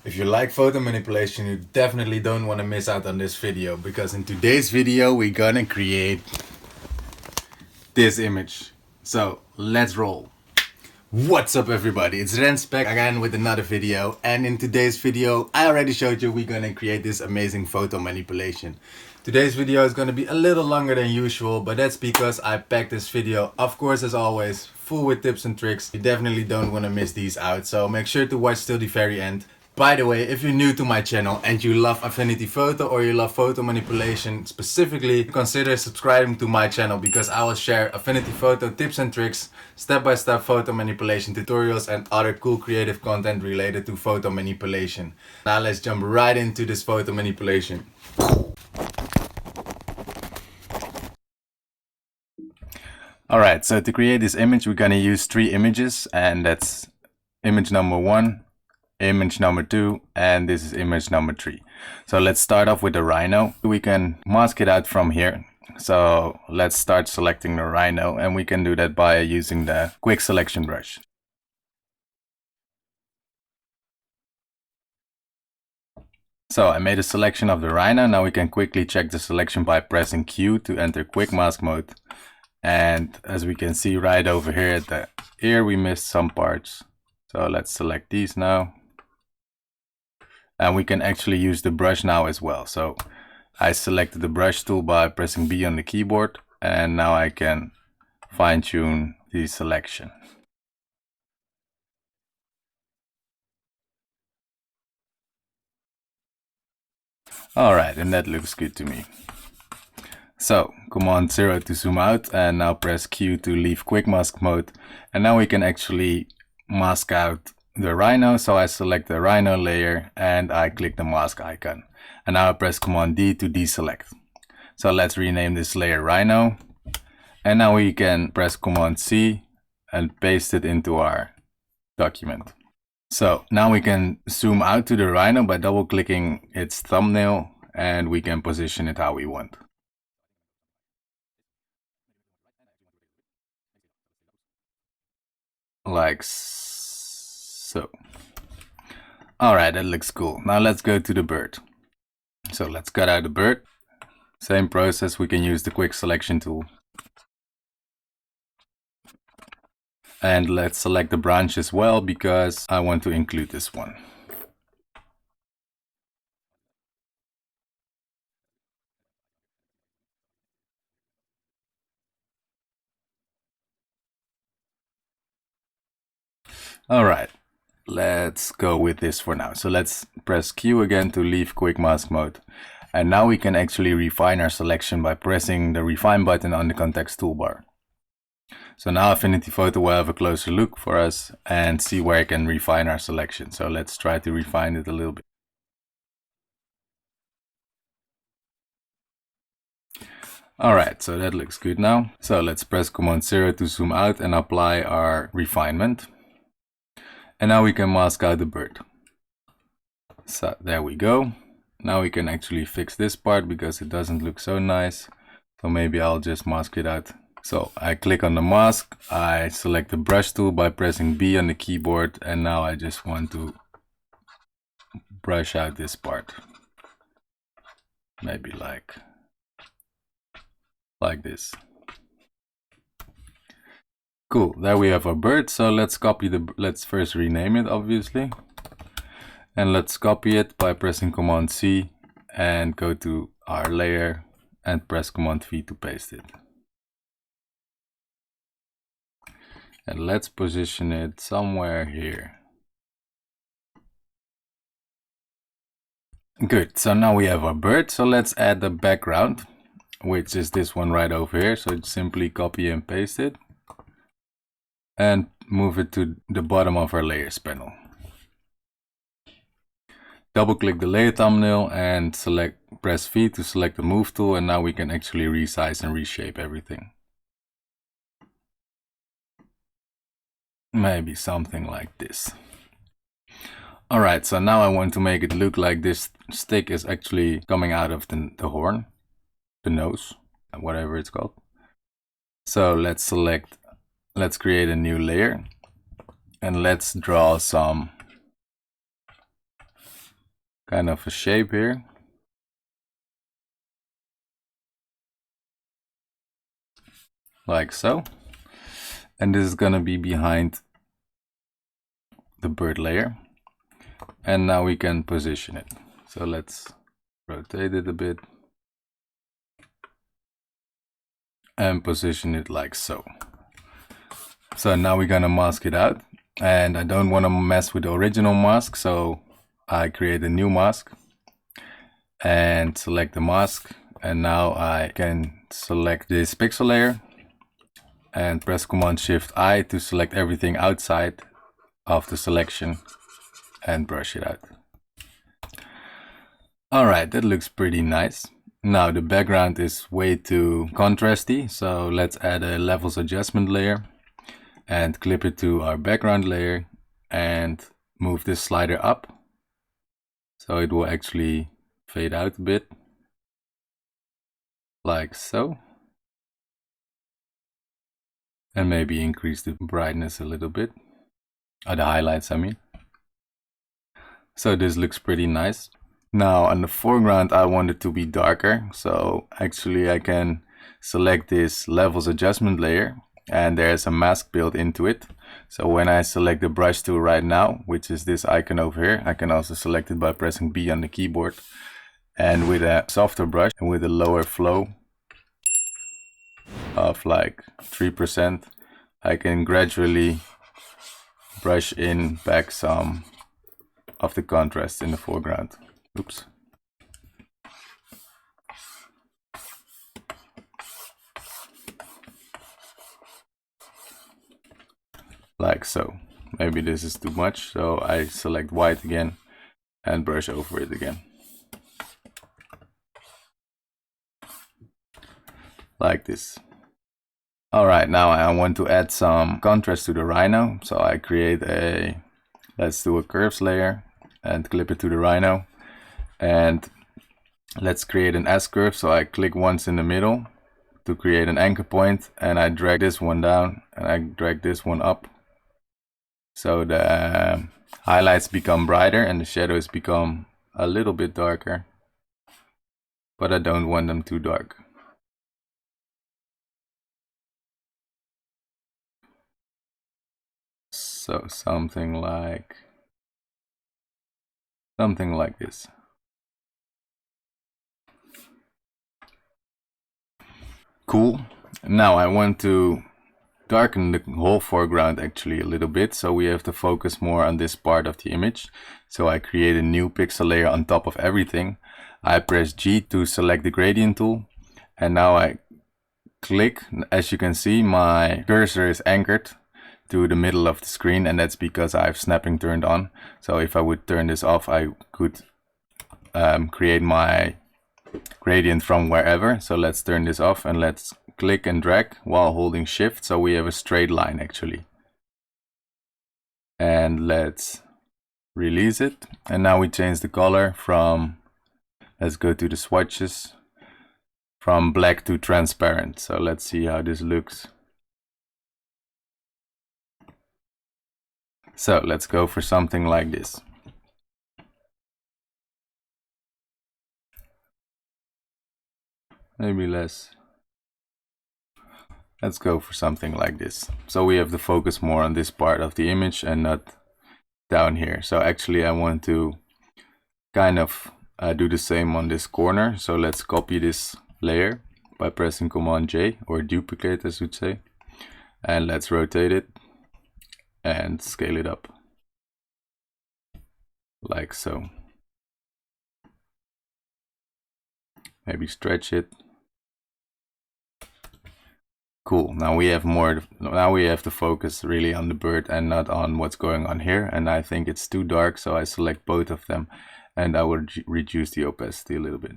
If you like photo manipulation, you definitely don't want to miss out on this video, because in today's video we're gonna create this image. So let's roll. What's up everybody, it's Rens back again with another video, and in today's video I already showed you we're gonna create this amazing photo manipulation. Today's video is gonna be a little longer than usual, but that's because I packed this video, of course as always, full with tips and tricks. You definitely don't want to miss these out, so make sure to watch till the very end. By the way, if you're new to my channel and you love Affinity Photo or you love photo manipulation specifically, consider subscribing to my channel, because I will share Affinity Photo tips and tricks, step-by-step photo manipulation tutorials and other cool creative content related to photo manipulation. Now let's jump right into this photo manipulation. Alright, so to create this image we're gonna use 3 images, and that's image number 1, image number 2, and this is image number 3. So let's start off with the rhino. We can mask it out from here. So let's start selecting the rhino, and we can do that by using the quick selection brush. So I made a selection of the rhino. Now we can quickly check the selection by pressing Q to enter quick mask mode. And as we can see right over here at the ear, we missed some parts. So let's select these now. And we can actually use the brush now as well. So I selected the brush tool by pressing B on the keyboard, and now I can fine tune the selection. Alright, and that looks good to me. So Command 0 to zoom out, and now press Q to leave quick mask mode. And now we can actually mask out the rhino. So I select the rhino layer and I click the mask icon. And now I press Command D to deselect. So let's rename this layer rhino. And now we can press Command C and paste it into our document. So now we can zoom out to the rhino by double clicking its thumbnail, and we can position it how we want. Like so. Alright, that looks cool. Now let's go to the bird. So let's cut out the bird. Same process, we can use the quick selection tool. And let's select the branch as well, because I want to include this one. Alright, let's go with this for now. So let's press Q again to leave quick mask mode. And now we can actually refine our selection by pressing the refine button on the context toolbar. So now Affinity Photo will have a closer look for us and see where I can refine our selection. So let's try to refine it a little bit. Alright, so that looks good now. So let's press Command 0 to zoom out and apply our refinement. And now we can mask out the bird. So there we go. Now we can actually fix this part because it doesn't look so nice. So maybe I'll just mask it out. So I click on the mask, I select the brush tool by pressing B on the keyboard, and now I just want to brush out this part. Maybe like this. Cool, there we have our bird. So let's copy let's first rename it obviously. And let's copy it by pressing Command C and go to our layer and press Command V to paste it. And let's position it somewhere here. Good, so now we have our bird. So let's add the background, which is this one right over here. So simply copy and paste it and move it to the bottom of our layers panel. Double click the layer thumbnail and press V to select the move tool, and now we can actually resize and reshape everything. Maybe something like this. Alright, so now I want to make it look like this stick is actually coming out of the horn, the nose, whatever it's called. So let's create a new layer and let's draw some kind of a shape here. Like so. And this is gonna be behind the bird layer. And now we can position it. So let's rotate it a bit. And position it like so. So now we're gonna mask it out. And I don't want to mess with the original mask, so I create a new mask. And select the mask. And now I can select this pixel layer. And press Command-Shift-I to select everything outside of the selection. And brush it out. Alright, that looks pretty nice. Now the background is way too contrasty, so let's add a levels adjustment layer and clip it to our background layer and move this slider up so it will actually fade out a bit, like so. And maybe increase the brightness a little bit, or the highlights I mean. So this looks pretty nice. Now on the foreground I want it to be darker, so actually I can select this levels adjustment layer and there's a mask built into it. So when I select the brush tool right now, which is this icon over here, I can also select it by pressing B on the keyboard. And with a softer brush and with a lower flow of like 3%, I can gradually brush in back some of the contrast in the foreground. Oops. Like so. Maybe this is too much, so I select white again and brush over it again. Like this. Alright, now I want to add some contrast to the rhino, so I create let's do a curves layer and clip it to the rhino. And let's create an S-curve, so I click once in the middle to create an anchor point, and I drag this one down and I drag this one up. So the highlights become brighter and the shadows become a little bit darker, but I don't want them too dark. So something like this. Cool. Now I want to darken the whole foreground actually a little bit, so we have to focus more on this part of the image. So I create a new pixel layer on top of everything. I press G to select the gradient tool, and now I click. As you can see, my cursor is anchored to the middle of the screen, and that's because I have snapping turned on. So if I would turn this off, I could create my gradient from wherever. So let's turn this off and let's click and drag while holding shift, so we have a straight line actually. And let's release it, and now we change the color from, let's go to the swatches, from black to transparent. So let's see how this looks. So let's go for something like this. Maybe less. Let's go for something like this. So we have to focus more on this part of the image and not down here. So actually I want to kind of do the same on this corner. So let's copy this layer by pressing Command J, or duplicate as we'd say. And let's rotate it and scale it up. Like so. Maybe stretch it. Cool. Now we have more. Now we have to focus really on the bird and not on what's going on here. And I think it's too dark, so I select both of them, and I will reduce the opacity a little bit.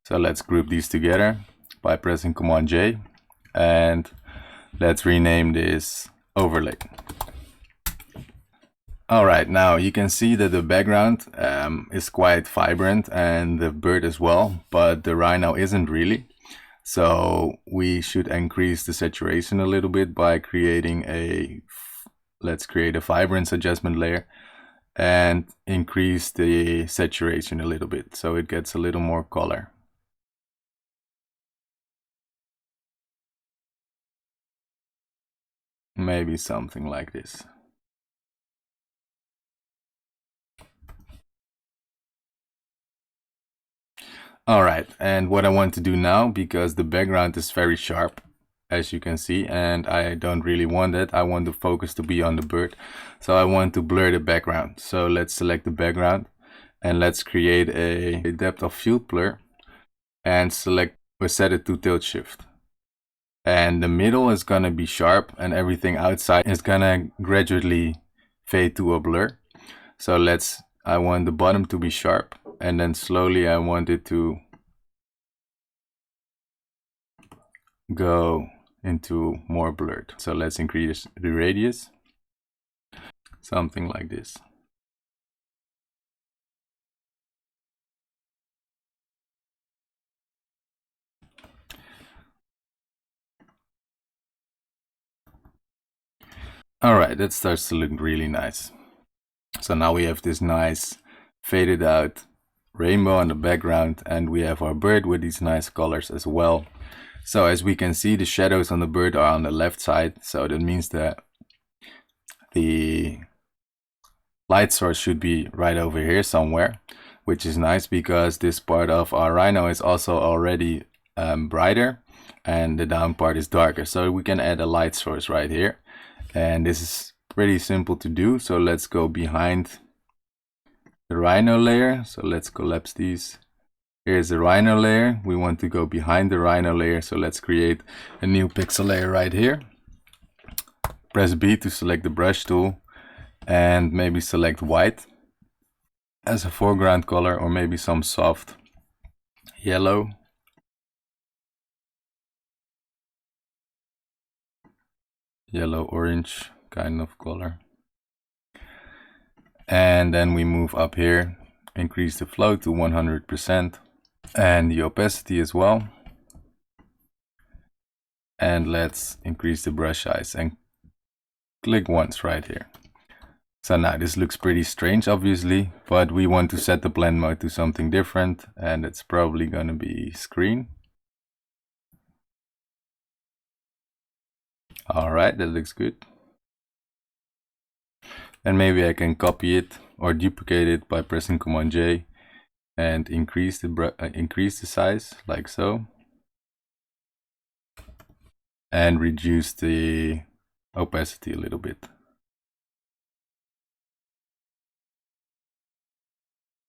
So let's group these together by pressing Command J, and let's rename this overlay. Alright, now you can see that the background is quite vibrant and the bird as well, but the rhino isn't really. So we should increase the saturation a little bit by creating let's create a vibrance adjustment layer and increase the saturation a little bit so it gets a little more color. Maybe something like this. Alright, and what I want to do now, because the background is very sharp, as you can see, and I don't really want it. I want the focus to be on the bird. So I want to blur the background. So let's select the background and let's create a depth of field blur and select or set it to tilt shift. And the middle is gonna be sharp and everything outside is gonna gradually fade to a blur. So I want the bottom to be sharp, and then slowly I want it to go into more blurred. So let's increase the radius, something like this. Alright, that starts to look really nice. So now we have this nice faded out rainbow on the background, and we have our bird with these nice colors as well. So as we can see, the shadows on the bird are on the left side, so that means that the light source should be right over here somewhere, which is nice because this part of our rhino is also already brighter and the down part is darker. So we can add a light source right here, and this is pretty simple to do. So let's go behind the rhino layer. So let's collapse these. Here's the rhino layer. We want to go behind the rhino layer, so let's create a new pixel layer right here. Press B to select the brush tool and maybe select white as a foreground color, or maybe some soft yellow. Yellow orange kind of color. And then we move up here, increase the flow to 100% and the opacity as well. And let's increase the brush size and click once right here. So now this looks pretty strange, obviously, but we want to set the blend mode to something different, and it's probably going to be screen. Alright, that looks good. And maybe I can copy it or duplicate it by pressing Command J and increase the size like so, and reduce the opacity a little bit,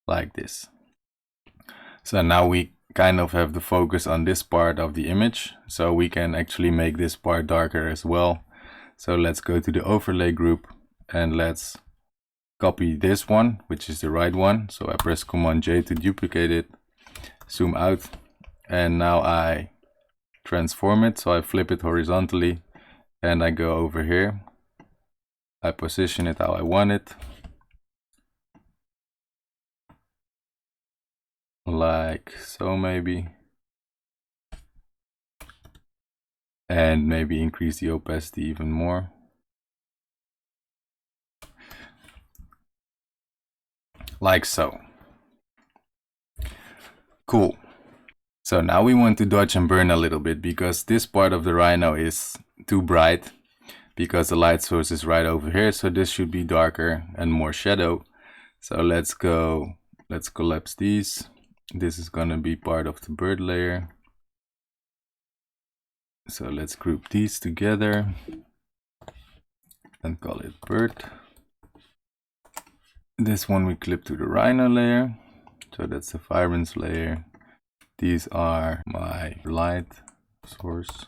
like this. So now we kind of have the focus on this part of the image, so we can actually make this part darker as well. So let's go to the overlay group and let's copy this one, which is the right one. So I press Command J to duplicate it, zoom out, and now I transform it. So I flip it horizontally and I go over here. I position it how I want it, like so maybe, and maybe increase the opacity even more, like so. Cool. So now we want to dodge and burn a little bit, because this part of the rhino is too bright because the light source is right over here. So this should be darker and more shadow. So let's collapse these. This is gonna be part of the bird layer. So let's group these together and call it bird. This one we clip to the rhino layer. So that's the vibrance layer. These are my light source.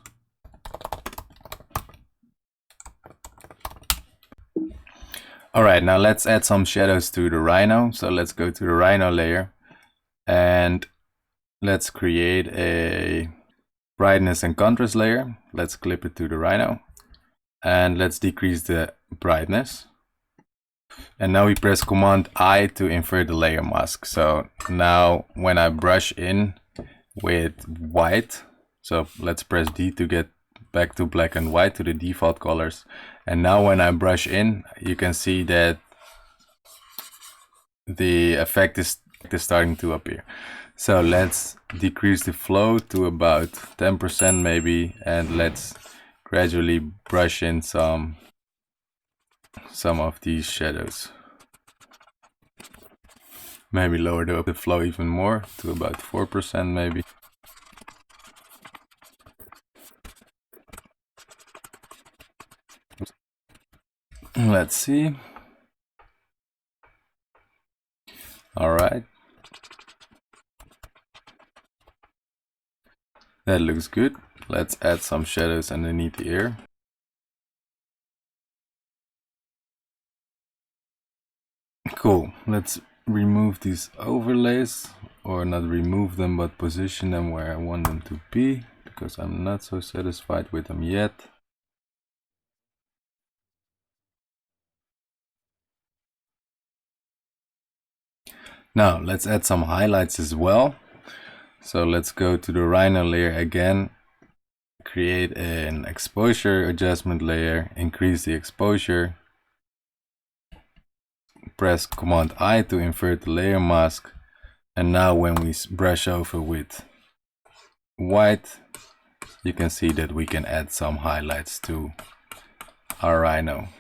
Alright, now let's add some shadows to the rhino. So let's go to the rhino layer and let's create a brightness and contrast layer. Let's clip it to the rhino and let's decrease the brightness. And now we press Command I to invert the layer mask. So now when I brush in with white, so let's press D to get back to black and white, to the default colors. And now when I brush in, you can see that the effect is starting to appear. So let's decrease the flow to about 10% maybe, and let's gradually brush in some of these shadows. Maybe lower the flow even more to about 4% maybe. Let's see. All right. That looks good. Let's add some shadows underneath the ear. Cool. Let's remove these overlays, or not remove them, but position them where I want them to be, because I'm not so satisfied with them yet. Now let's add some highlights as well. So let's go to the rhino layer again, create an exposure adjustment layer, increase the exposure, press Command I to invert the layer mask, and now when we brush over with white, you can see that we can add some highlights to our rhino.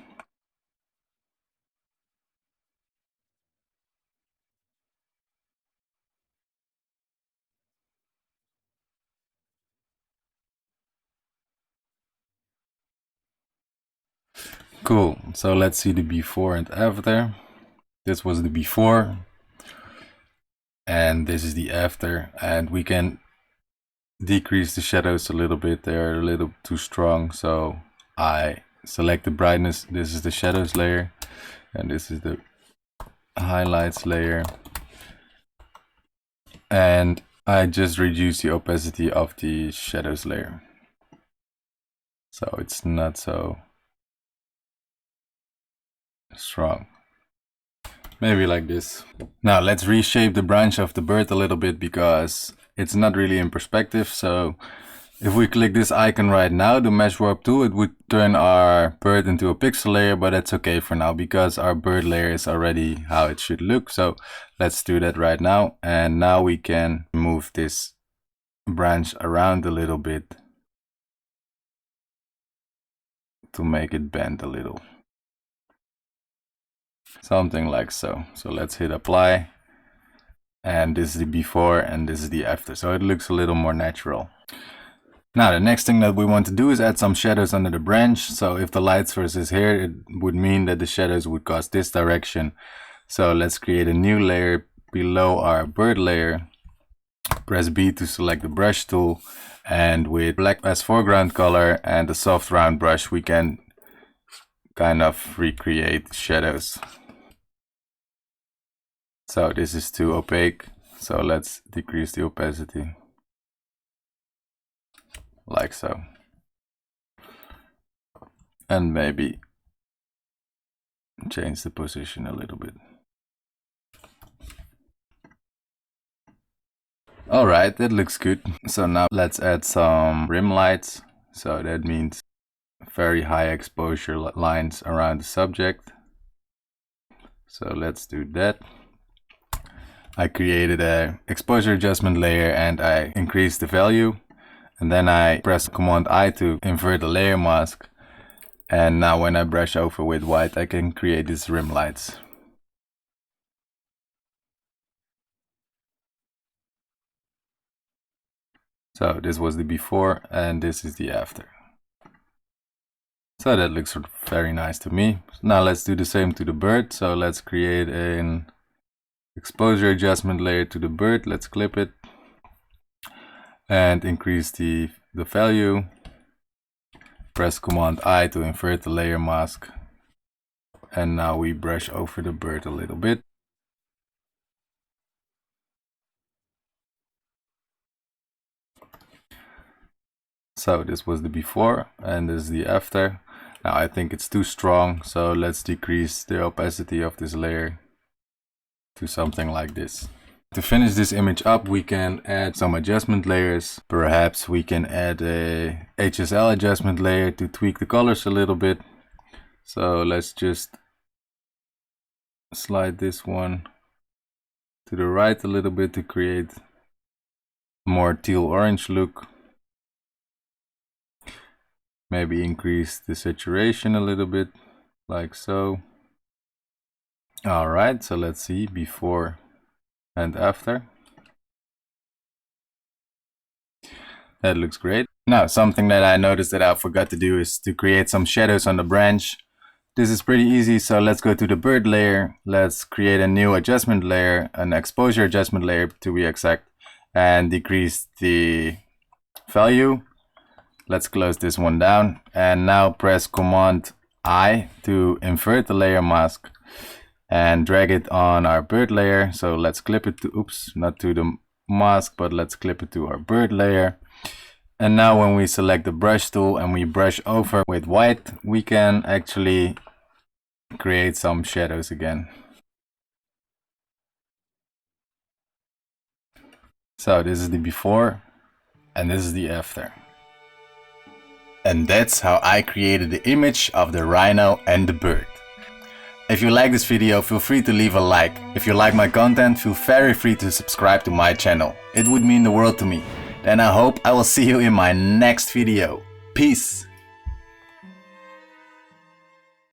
Cool, so let's see the before and after. This was the before, and this is the after, and we can decrease the shadows a little bit. They're a little too strong, so I select the brightness. This is the shadows layer, and this is the highlights layer, and I just reduce the opacity of the shadows layer, so it's not so strong. Maybe like this. Now let's reshape the branch of the bird a little bit, because it's not really in perspective. So if we click this icon right now, the mesh warp tool, it would turn our bird into a pixel layer, but that's okay for now because our bird layer is already how it should look. So let's do that right now. And now we can move this branch around a little bit to make it bend a little. Something like so. So let's hit apply. And this is the before and this is the after. So it looks a little more natural. Now the next thing that we want to do is add some shadows under the branch. So if the light source is here, it would mean that the shadows would cause this direction. So let's create a new layer below our bird layer. Press B to select the brush tool, and with black as foreground color and a soft round brush, we can kind of recreate shadows. So this is too opaque, so let's decrease the opacity, like so. And maybe change the position a little bit. Alright, that looks good. So now let's add some rim lights. So that means very high exposure lines around the subject. So let's do that. I created a exposure adjustment layer and I increased the value. And then I press Command I to invert the layer mask. And now when I brush over with white, I can create these rim lights. So this was the before and this is the after. So that looks very nice to me. Now let's do the same to the bird. So let's create an exposure adjustment layer to the bird. Let's clip it and increase the value. Press Command I to invert the layer mask. And now we brush over the bird a little bit. So this was the before and this is the after. Now I think it's too strong, so let's decrease the opacity of this layer to something like this. To finish this image up, we can add some adjustment layers. Perhaps we can add a HSL adjustment layer to tweak the colors a little bit. So let's just slide this one to the right a little bit to create a more teal orange look. Maybe increase the saturation a little bit, like so. Alright, so let's see before and after. That looks great. Now, something that I noticed that I forgot to do is to create some shadows on the branch. This is pretty easy, so let's go to the bird layer. Let's create a new adjustment layer, an exposure adjustment layer to be exact, and decrease the value. Let's close this one down, and now press Command I to invert the layer mask and drag it on our bird layer. So let's clip it to, oops, not to the mask, but let's clip it to our bird layer. And now when we select the brush tool and we brush over with white, we can actually create some shadows again. So this is the before and this is the after. And that's how I created the image of the rhino and the bird. If you like this video, feel free to leave a like. If you like my content, feel very free to subscribe to my channel. It would mean the world to me. Then I hope I will see you in my next video. Peace!